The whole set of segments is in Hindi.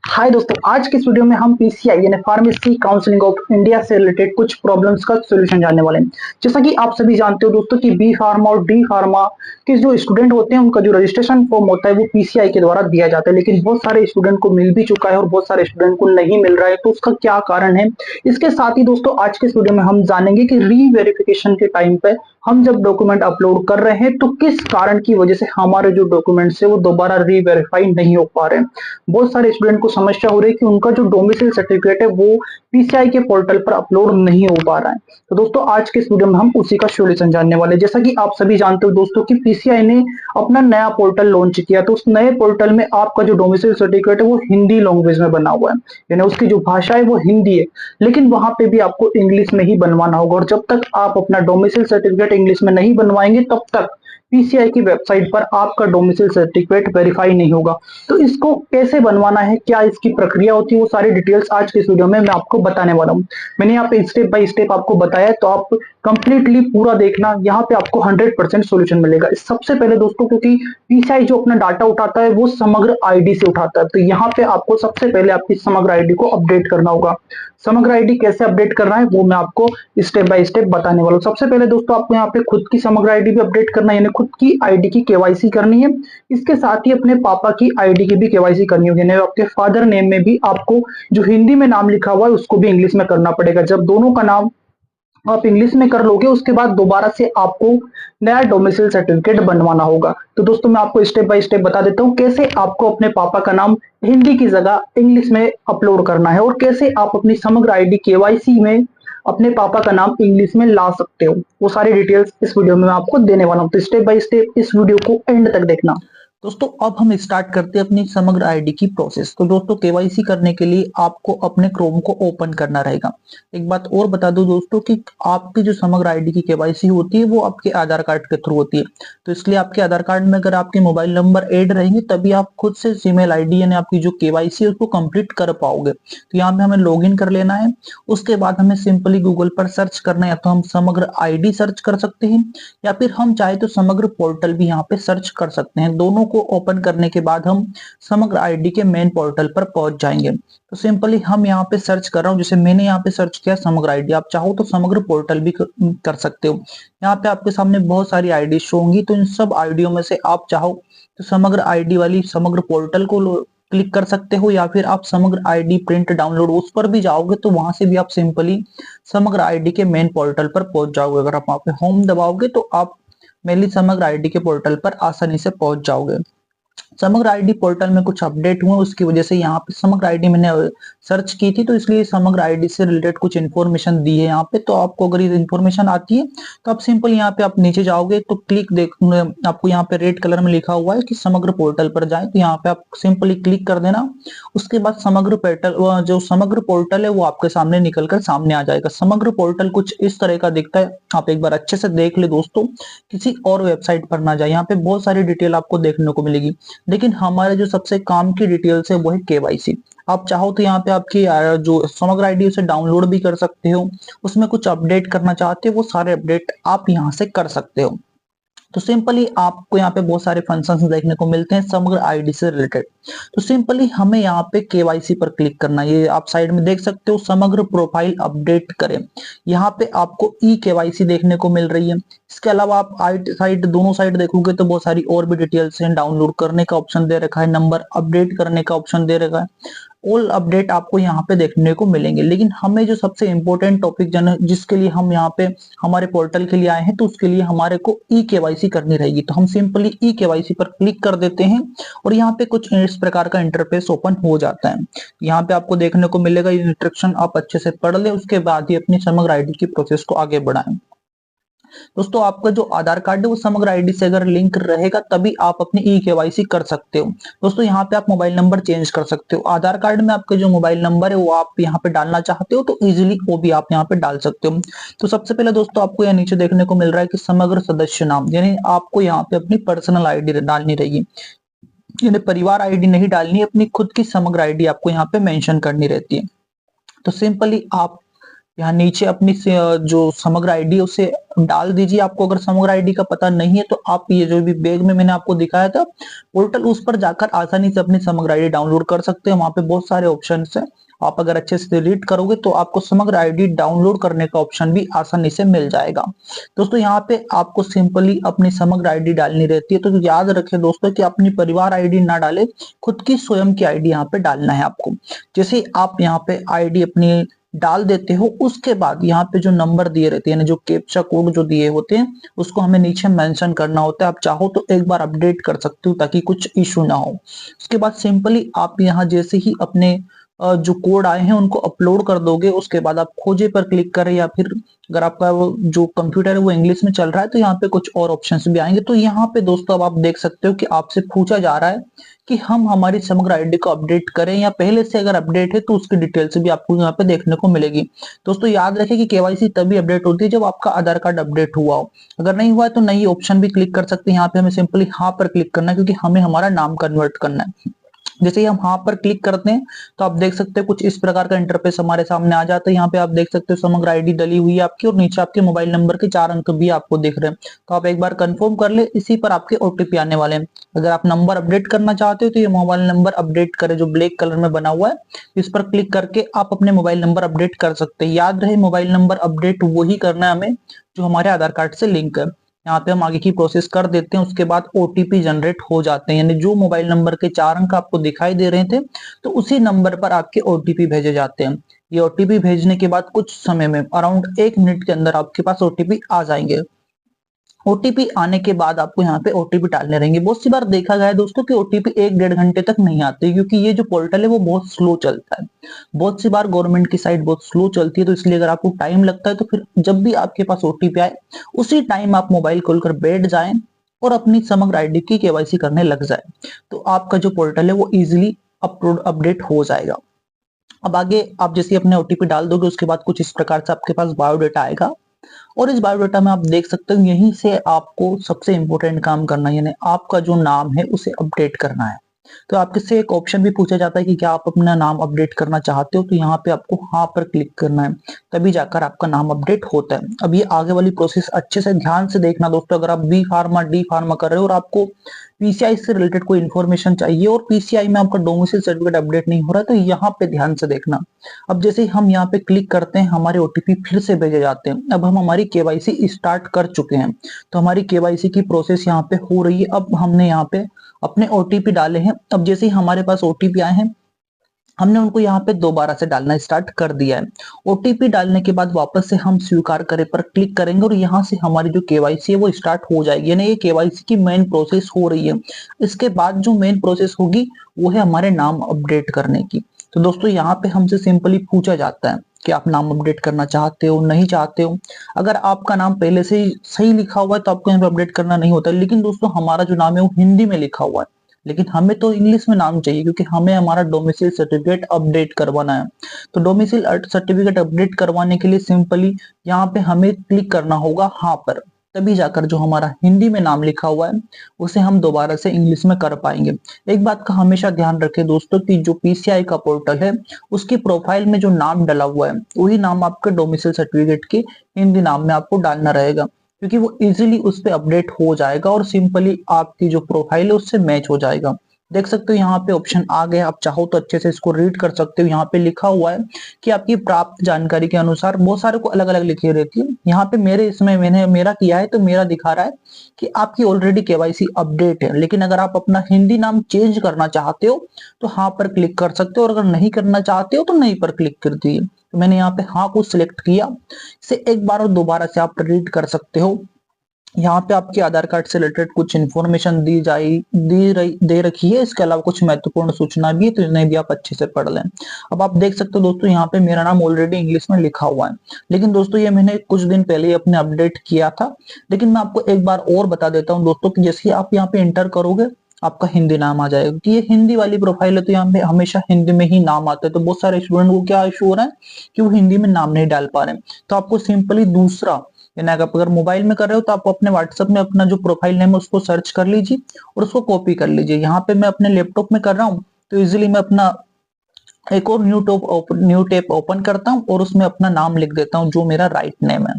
हाय दोस्तों, आज के इस वीडियो में हम पीसीआई यानी फार्मेसी काउंसिलिंग ऑफ इंडिया से रिलेटेड कुछ प्रॉब्लम्स का सॉल्यूशन जानने वाले हैं। जैसा कि आप सभी जानते हो दोस्तों कि बी फार्मा और डी फार्मा के जो स्टूडेंट होते हैं उनका जो रजिस्ट्रेशन फॉर्म होता है वो पीसीआई के द्वारा दिया जाता है, लेकिन बहुत सारे स्टूडेंट को मिल भी चुका है और बहुत सारे स्टूडेंट को नहीं मिल रहा है। तो उसका क्या कारण है, इसके साथ ही दोस्तों आज के इस वीडियो में हम जानेंगे कि रीवेरिफिकेशन के टाइम पे हम जब डॉक्यूमेंट अपलोड कर रहे हैं तो किस कारण की वजह से हमारे जो डॉक्यूमेंट्स है वो दोबारा रीवेरीफाई नहीं हो पा रहे हैं। बहुत सारे स्टूडेंट को समस्या हो रही है कि उनका जो डोमिसाइल सर्टिफिकेट है वो पीसीआई के पोर्टल पर अपलोड नहीं हो पा रहा है। तो दोस्तों आज के इस वीडियो में हम उसी का सॉल्यूशन जानने वाले हैं। जैसा कि आप सभी जानते हो दोस्तों कि पीसीआई ने अपना नया पोर्टल लॉन्च किया, तो उस नए पोर्टल में आपका जो डोमिसाइल सर्टिफिकेट है वो हिंदी लैंग्वेज में बना हुआ है, यानी उसकी जो भाषा है वो हिंदी है, लेकिन वहां पे भी आपको इंग्लिश में ही बनवाना होगा। और जब तक आप अपना डोमिसाइल सर्टिफिकेट इंग्लिश में नहीं बनवाएंगे तब तक पीसीआई की वेबसाइट पर आपका डोमिसाइल सर्टिफिकेट वेरीफाई नहीं होगा। तो इसको कैसे बनवाना है, क्या इसकी प्रक्रिया होती है, वो सारी डिटेल्स आज के इस वीडियो में मैं आपको बताने वाला हूँ। मैंने यहाँ पे स्टेप बाय स्टेप आपको बताया है, तो आप कंप्लीटली पूरा देखना, यहाँ पे आपको 100% सॉल्यूशन मिलेगा। सबसे पहले दोस्तों, क्योंकि पीसीआई जो अपना डाटा उठाता है वो समग्र आईडी से उठाता है, तो यहाँ पे आपको सबसे पहले आपकी समग्र आईडी को अपडेट करना होगा। समग्र आईडी कैसे अपडेट करना है वो मैं आपको स्टेप बाय स्टेप बताने वाला हूँ। सबसे पहले दोस्तों आपको यहाँ पे खुद की समग्र आईडी भी अपडेट करना है, यानी खुद की आईडी की केवाईसी करनी है। इसके साथ ही अपने पापा की आईडी की भी केवाईसी करनी होगी, यानी आपके फादर नेम में भी आपको जो हिंदी में नाम लिखा हुआ है उसको भी इंग्लिश में करना पड़ेगा। जब दोनों का नाम आप इंग्लिश में कर लोगे उसके बाद दोबारा से आपको नया डोमिसाइल सर्टिफिकेट बनवाना होगा। तो दोस्तों मैं आपको स्टेप बाय स्टेप बता देता हूँ कैसे आपको अपने पापा का नाम हिंदी की जगह इंग्लिश में अपलोड करना है और कैसे आप अपनी समग्र आईडी केवाईसी में अपने पापा का नाम इंग्लिश में ला सकते हो। वो सारी डिटेल्स इस वीडियो में मैं आपको देने वाला हूँ, तो स्टेप बाय स्टेप इस वीडियो को एंड तक देखना। दोस्तों अब हम स्टार्ट करते हैं अपनी समग्र आईडी की प्रोसेस। तो दोस्तों केवाईसी करने के लिए आपको अपने क्रोम को ओपन करना रहेगा। एक बात और बता दूं दोस्तों कि आपकी जो समग्र आईडी की केवाईसी होती है वो आपके आधार कार्ड के थ्रू होती है। तो इसलिए आपके आधार कार्ड में अगर आपके मोबाइल नंबर ऐड रहेंगे तभी आप खुद से जीमेल आईडी यानी आपकी जो केवाईसी है उसको कंप्लीट कर पाओगे। तो यहाँ पे हमें लॉग इन कर लेना है। उसके बाद हमें सिंपली गूगल पर सर्च करना है, या तो हम समग्र आईडी सर्च कर सकते हैं या फिर हम चाहे तो समग्र पोर्टल भी यहाँ पे सर्च कर सकते हैं। दोनों को ओपन करने के बाद हम समग्र आईडी के मेन पोर्टल पर पहुंच जाएंगे। तो सिंपली हम यहाँ पे सर्च कर रहा हूँ, जैसे मैंने यहाँ पे सर्च किया समग्र आईडी, आप चाहो तो समग्र पोर्टल भी कर सकते हो। यहाँ पे आपके सामने बहुत सारी आईडी शो होंगी, तो इन सब आईडियों में से आप चाहो तो समग्र आईडी वाली समग्र पोर्टल को क्लिक कर सकते हो, या फिर आप समग्र आईडी प्रिंट डाउनलोड उस पर भी जाओगे तो वहां से भी आप सिंपली समग्र आईडी के मेन पोर्टल पर पहुंच जाओगे। अगर आप वहां पे होम दबाओगे तो आप मेनली समग्र आईडी के पोर्टल पर आसानी से पहुंच जाओगे। समग्र आईडी पोर्टल में कुछ अपडेट हुए उसकी वजह से यहाँ पे समग्र आईडी मैंने सर्च की थी, तो इसलिए समग्र आईडी से रिलेटेड कुछ इन्फॉर्मेशन दी है यहाँ पे। तो आपको अगर ये इन्फॉर्मेशन आती है तो आप सिंपल यहाँ पे आप नीचे जाओगे तो क्लिक देख आपको यहाँ पे रेड कलर में लिखा हुआ है कि समग्र पोर्टल पर जाए, तो यहाँ पे आप सिंपली क्लिक कर देना। उसके बाद समग्र पोर्टल जो समग्र पोर्टल है वो आपके सामने निकल कर सामने आ जाएगा। समग्र पोर्टल कुछ इस तरह का दिखता है, आप एक बार अच्छे से देख ले दोस्तों, किसी और वेबसाइट पर ना जाए। यहाँ पे बहुत सारी डिटेल आपको देखने को मिलेगी, लेकिन हमारे जो सबसे काम की डिटेल्स है वो है केवाईसी। आप चाहो तो यहाँ पे आपकी जो समग्र आईडी उसे डाउनलोड भी कर सकते हो। उसमें कुछ अपडेट करना चाहते हो वो सारे अपडेट आप यहाँ से कर सकते हो। तो सिंपली आपको यहाँ पे बहुत सारे फंक्शंस देखने को मिलते हैं समग्र आईडी से रिलेटेड। तो सिंपली हमें यहाँ पे केवाईसी पर क्लिक करना है। ये आप साइड में देख सकते हो समग्र प्रोफाइल अपडेट करें, यहाँ पे आपको ई केवाईसी देखने को मिल रही है। इसके अलावा आप साइड दोनों साइड देखोगे तो बहुत सारी और भी डिटेल्स हैं। डाउनलोड करने का ऑप्शन दे रखा है, नंबर अपडेट करने का ऑप्शन दे रखा है। ऑल अपडेट आपको यहाँ पे देखने को मिलेंगे, लेकिन हमें जो सबसे इंपॉर्टेंट टॉपिक जिसके लिए हम यहाँ पे हमारे पोर्टल के लिए आए हैं, तो उसके लिए हमारे को ई केवाईसी करनी रहेगी। तो हम सिंपली ई केवाईसी पर क्लिक कर देते हैं और यहाँ पे कुछ इस प्रकार का इंटरफेस ओपन हो जाता है। यहाँ पे आपको देखने को मिलेगा ये इंस्ट्रक्शन आप अच्छे से पढ़ ले, उसके बाद ही अपनी समग्र आईडी की प्रोसेस को आगे बढ़ाएं। दोस्तों आपका जो आधार कार्ड है वो समग्र आईडी से अगर लिंक रहेगा तभी आप अपनी ई केवाईसी कर सकते हो। दोस्तों यहाँ पे आप मोबाइल नंबर चेंज कर सकते हो। आधार कार्ड में आपके जो मोबाइल नंबर है वो आप यहाँ पे डालना चाहते हो तो इजीली वो भी आप यहाँ पे डाल सकते हो। तो सबसे पहले दोस्तों आपको यहाँ नीचे देखने को मिल रहा है कि समग्र सदस्य नाम, यानी आपको यहाँ पे अपनी पर्सनल आईडी डालनी रहेगी, यानी परिवार आईडी नहीं डालनी है, अपनी खुद की समग्र आईडी आपको यहाँ पे मेंशन करनी रहती है। तो सिंपली आप यहाँ नीचे अपनी जो समग्र आईडी है उसे डाल दीजिए। आपको अगर समग्र आईडी का पता नहीं है तो आप ये जो भी बैग में मैंने आपको दिखाया था पोर्टल, उस पर जाकर आसानी से अपनी समग्र आईडी डाउनलोड कर सकते हैं। वहां पे बहुत सारे ऑप्शन है, आप अगर अच्छे से रीड करोगे तो आपको समग्र आईडी डाउनलोड करने का ऑप्शन भी आसानी से मिल जाएगा। दोस्तों यहाँ पे आपको सिंपली अपनी समग्र आईडी डालनी रहती है, तो याद रखें दोस्तों कि अपनी परिवार आईडी ना डाले, खुद की स्वयं की आईडी यहाँ पे डालना है आपको। जैसे आप यहाँ पे आईडी अपनी डाल देते हो, उसके बाद यहाँ पे जो नंबर दिए रहते हैं, जो कैप्चा कोड जो दिए होते हैं उसको हमें नीचे मेंशन करना होता है। आप चाहो तो एक बार अपडेट कर सकते हो ताकि कुछ इशू ना हो। उसके बाद सिंपली आप यहाँ जैसे ही अपने जो कोड आए हैं उनको अपलोड कर दोगे, उसके बाद आप खोजे पर क्लिक करें, या फिर अगर आपका वो जो कंप्यूटर है वो इंग्लिश में चल रहा है तो यहाँ पे कुछ और ऑप्शंस भी आएंगे। तो यहाँ पे दोस्तों अब आप देख सकते हो कि आपसे पूछा जा रहा है कि हम हमारी समग्र आईडी को अपडेट करें या पहले से अगर अपडेट है तो उसकी डिटेल्स भी आपको यहाँ पे देखने को मिलेगी। दोस्तों याद रखें कि केवाईसी तभी अपडेट होती है जब आपका आधार कार्ड अपडेट हुआ हो। अगर नहीं हुआ है तो नई ऑप्शन भी क्लिक कर सकते हैं। यहाँ पे हमें सिंपली हाँ पर क्लिक करना है क्योंकि हमें हमारा नाम कन्वर्ट करना है। जैसे ही हम हाँ पर क्लिक करते हैं तो आप देख सकते हैं कुछ इस प्रकार का इंटरफेस हमारे सामने आ जाता है। यहाँ पे आप देख सकते हो समग्र आईडी डली हुई है आपकी, और नीचे आपके मोबाइल नंबर के 4 अंक भी आपको दिख रहे हैं। तो आप एक बार कंफर्म कर ले, इसी पर आपके ओटीपी आने वाले हैं। अगर आप नंबर अपडेट करना चाहते हो तो ये मोबाइल नंबर अपडेट करें जो ब्लैक कलर में बना हुआ है, इस पर क्लिक करके आप अपने मोबाइल नंबर अपडेट कर सकते हैं। याद रहे मोबाइल नंबर अपडेट वही करना है हमें जो हमारे आधार कार्ड से लिंक है। यहाँ पे हम आगे की प्रोसेस कर देते हैं, उसके बाद ओटीपी जनरेट हो जाते हैं, यानी जो मोबाइल नंबर के 4 अंक आपको दिखाई दे रहे थे तो उसी नंबर पर आपके ओटीपी भेजे जाते हैं। ये ओटीपी भेजने के बाद कुछ समय में अराउंड 1 मिनट के अंदर आपके पास ओटीपी आ जाएंगे। ओटीपी आने के बाद आपको यहाँ पे ओटीपी डालने रहेंगे। बहुत सी बार देखा गया है दोस्तों कि ओटीपी 1-1.5 घंटे तक नहीं आते, क्योंकि ये जो पोर्टल है वो बहुत स्लो चलता है। बहुत सी बार गवर्नमेंट की साइट बहुत स्लो चलती है, तो इसलिए अगर आपको टाइम लगता है तो फिर जब भी आपके पास ओटीपी आए उसी टाइम आप मोबाइल खोलकर बैठ जाएं और अपनी समग्र आईडी की केवाईसी करने लग जाए, तो आपका जो पोर्टल है वो इजिली अपडेट हो जाएगा। अब आगे आप जैसे अपने ओटीपी डाल दोगे उसके बाद कुछ इस प्रकार से आपके पास बायोडाटा आएगा, और इस बायोडाटा में आप देख सकते हो यहीं से आपको सबसे इंपॉर्टेंट काम करना है, यानी आपका जो नाम है उसे अपडेट करना है। तो आपके से एक ऑप्शन भी पूछा जाता है कि क्या आप अपना नाम अपडेट करना चाहते हो, तो यहाँ पे आपको हाँ पर क्लिक करना है, तभी जाकर आपका नाम अपडेट होता है। अब ये आगे वाली प्रोसेस अच्छे से ध्यान से देखना दोस्तों। अगर आप बी फार्मा डी फार्मा कर रहे हो और आपको पीसीआई से रिलेटेड कोई इन्फॉर्मेशन चाहिए और पीसीआई में आपका डोमिसाइल सर्टिफिकेट अपडेट नहीं हो रहा है तो यहाँ पे ध्यान से देखना। अब जैसे ही हम यहाँ पे क्लिक करते हैं हमारे ओटीपी फिर से भेजे जाते हैं। अब हम हमारी केवाईसी स्टार्ट कर चुके हैं, तो हमारी केवाईसी की प्रोसेस यहाँ पे हो रही है। अब हमने यहाँ पे अपने ओटीपी डाले हैं। अब जैसे ही हमारे पास ओटीपी आए हैं हमने उनको यहाँ पे दोबारा से डालना स्टार्ट कर दिया है। ओटीपी डालने के बाद वापस से हम स्वीकार करें पर क्लिक करेंगे और यहाँ से हमारी जो केवाईसी है वो स्टार्ट हो जाएगी, यानी ये केवाईसी की मेन प्रोसेस हो रही है। इसके बाद जो मेन प्रोसेस होगी वो है हमारे नाम अपडेट करने की। तो दोस्तों यहाँ पे हमसे सिंपली पूछा जाता है कि आप नाम अपडेट करना चाहते हो नहीं चाहते हो। अगर आपका नाम पहले से ही सही लिखा हुआ है तो आपको यहाँ पे अपडेट करना नहीं होता, लेकिन दोस्तों हमारा जो नाम है वो हिंदी में लिखा हुआ है, लेकिन हमें तो इंग्लिश में नाम चाहिए क्योंकि हमें हमारा डोमिसाइल सर्टिफिकेट अपडेट करवाना है। तो डोमिसाइल सर्टिफिकेट अपडेट करवाने के लिए सिंपली यहाँ पे हमें क्लिक करना होगा हाँ पर, तभी जाकर जो हमारा हिंदी में नाम लिखा हुआ है उसे हम दोबारा से इंग्लिश में कर पाएंगे। एक बात का हमेशा ध्यान रखें दोस्तों कि जो पीसीआई का पोर्टल है उसकी प्रोफाइल में जो नाम डला हुआ है वही नाम आपके डोमिसाइल सर्टिफिकेट के हिंदी नाम में आपको डालना रहेगा, क्योंकि वो इजीली उस पर अपडेट हो जाएगा और सिंपली आपकी जो प्रोफाइल है उससे मैच हो जाएगा। देख सकते हो यहाँ पे ऑप्शन आ गया, आप चाहो तो अच्छे से इसको रीड कर सकते हो। यहाँ पे लिखा हुआ है कि आपकी प्राप्त जानकारी के अनुसार, बहुत सारे को अलग अलग लिखी रहती है। यहाँ पे मेरे इसमें मैंने मेरा किया है तो मेरा दिखा रहा है कि आपकी ऑलरेडी केवाईसी अपडेट है, लेकिन अगर आप अपना हिंदी नाम चेंज करना चाहते हो तो हाँ पर क्लिक कर सकते हो, और अगर नहीं करना चाहते हो तो नहीं पर क्लिक कर दीजिए। तो मैंने यहाँ पे हाँ को सिलेक्ट किया। इसे एक बार और दोबारा से आप रीड कर सकते हो। यहाँ पे आपके आधार कार्ड से रिलेटेड कुछ इन्फॉर्मेशन दे रखी है, इसके अलावा कुछ महत्वपूर्ण सूचना भी है, तो इन्हें भी आप अच्छे से पढ़ लें। अब आप देख सकते हो दोस्तों यहाँ पे मेरा नाम ऑलरेडी इंग्लिश में लिखा हुआ है, लेकिन दोस्तों ये मैंने कुछ दिन पहले ही अपने अपडेट किया था। लेकिन मैं आपको एक बार और बता देता हूँ दोस्तों कि जैसे आप यहाँ पे एंटर करोगे आपका हिंदी नाम आ जाएगा, क्योंकि ये हिंदी वाली प्रोफाइल है तो यहाँ पे हमेशा हिंदी में ही नाम आता है। तो बहुत सारे स्टूडेंट को क्या इशू हो रहा है कि वो हिंदी में नाम नहीं डाल पा रहे हैं। तो आपको सिंपली दूसरा, यानी आप अगर मोबाइल में कर रहे हो तो आप अपने व्हाट्सएप में अपना जो प्रोफाइल नेम है उसको सर्च कर लीजिए और उसको कॉपी कर लीजिए। यहाँ पे मैं अपने लैपटॉप में कर रहा हूँ तो इजिली मैं अपना एक और न्यू टैब ओपन करता हूँ और उसमें अपना नाम लिख देता हूँ जो मेरा राइट नेम है।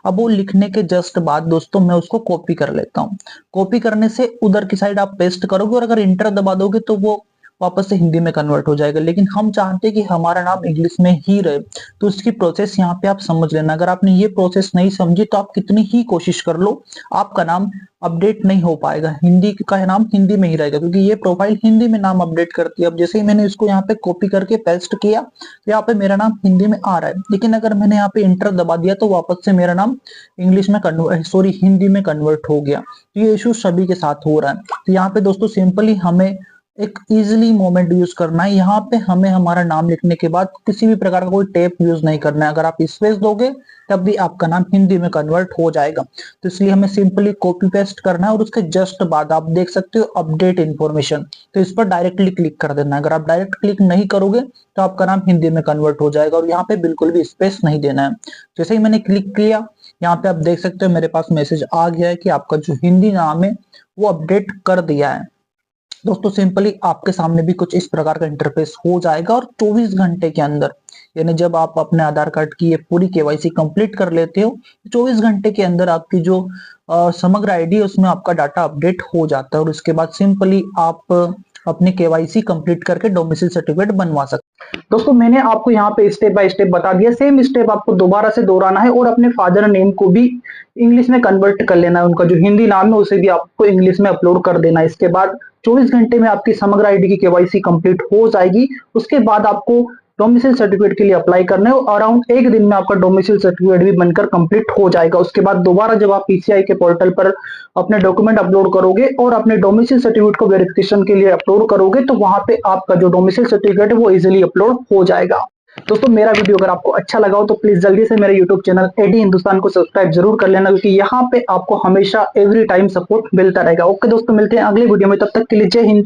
अब वो लिखने के जस्ट बाद दोस्तों मैं उसको कॉपी कर लेता हूँ। कॉपी करने से उधर की साइड आप पेस्ट करोगे और अगर इंटर दबा दोगे तो वो वापस से हिंदी में कन्वर्ट हो जाएगा। लेकिन हम चाहते हैं कि हमारा नाम इंग्लिश में ही रहे, तो इसकी प्रोसेस यहाँ पे आप समझ लेना। अगर आपने ये प्रोसेस नहीं समझी तो आप कितनी ही कोशिश कर लो, आपका नाम अपडेट नहीं हो पाएगा। हिंदी का नाम हिंदी में ही रहेगा क्योंकि ये प्रोफाइल हिंदी में नाम अपडेट करती है। अब जैसे ही मैंने इसको यहाँ पे कॉपी करके पेस्ट किया तो यहाँ पे मेरा नाम हिंदी में आ रहा है, लेकिन अगर मैंने यहाँ पे इंटर दबा दिया तो वापस से मेरा नाम इंग्लिश में हिंदी में कन्वर्ट हो गया। तो ये इशू सभी के साथ हो रहा है। तो यहाँ पे दोस्तों सिंपली हमें एक इजीली मोमेंट यूज करना है। यहाँ पे हमें हमारा नाम लिखने के बाद किसी भी प्रकार का कोई टेप यूज नहीं करना है। अगर आप स्पेस दोगे तब भी आपका नाम हिंदी में कन्वर्ट हो जाएगा। तो इसलिए हमें सिंपली कॉपी पेस्ट करना है और उसके जस्ट बाद आप देख सकते हो अपडेट इन्फॉर्मेशन, तो इस पर डायरेक्टली क्लिक कर देना है। अगर आप डायरेक्ट क्लिक नहीं करोगे तो आपका नाम हिंदी में कन्वर्ट हो जाएगा और यहाँ पे बिल्कुल भी स्पेस नहीं देना है। जैसे ही मैंने क्लिक किया यहाँ पे आप देख सकते हो मेरे पास मैसेज आ गया है कि आपका जो हिंदी नाम है वो अपडेट कर दिया है। दोस्तों सिंपली आपके सामने भी कुछ इस प्रकार का इंटरफेस हो जाएगा और 24 घंटे के अंदर, यानी जब आप अपने आधार कार्ड की ये पूरी केवाईसी कंप्लीट कर लेते हो 24 घंटे के अंदर आपकी जो समग्र आईडी है उसमें आपका डाटा अपडेट हो जाता है और उसके बाद सिंपली आप अपनी केवाईसी कंप्लीट करके डोमिसाइल सर्टिफिकेट बनवा सकते हैं। दोस्तों मैंने आपको यहाँ पे स्टेप बाय स्टेप बता दिया, सेम स्टेप आपको दोबारा से दोहराना है और अपने फादर नेम को भी इंग्लिश में कन्वर्ट कर लेना है। उनका जो हिंदी नाम है उसे भी आपको इंग्लिश में अपलोड कर देना है। इसके बाद 24 घंटे में आपकी समग्र आईडी की केवाईसी कंप्लीट हो जाएगी। उसके बाद आपको डोमिसाइल सर्टिफिकेट के लिए अप्लाई करना है और अराउंड एक दिन में आपका डोमिसाइल सर्टिफिकेट भी बनकर कंप्लीट हो जाएगा। उसके बाद दोबारा जब आप पीसीआई के पोर्टल पर अपने डॉक्यूमेंट अपलोड करोगे और अपने डोमिसाइल सर्टिफिकेट को वेरिफिकेशन के लिए अपलोड करोगे तो वहां पे आपका जो डोमिसाइल सर्टिफिकेट है वो इजीली अपलोड हो जाएगा। दोस्तों मेरा वीडियो अगर आपको अच्छा लगा हो तो प्लीज जल्दी से मेरे यूट्यूब चैनल एडी हिंदुस्तान को सब्सक्राइब जरूर कर लेना, क्योंकि यहाँ पे आपको हमेशा एवरी टाइम सपोर्ट मिलता रहेगा। ओके दोस्तों, मिलते हैं अगले वीडियो में, तब तक के लिए जय हिंद।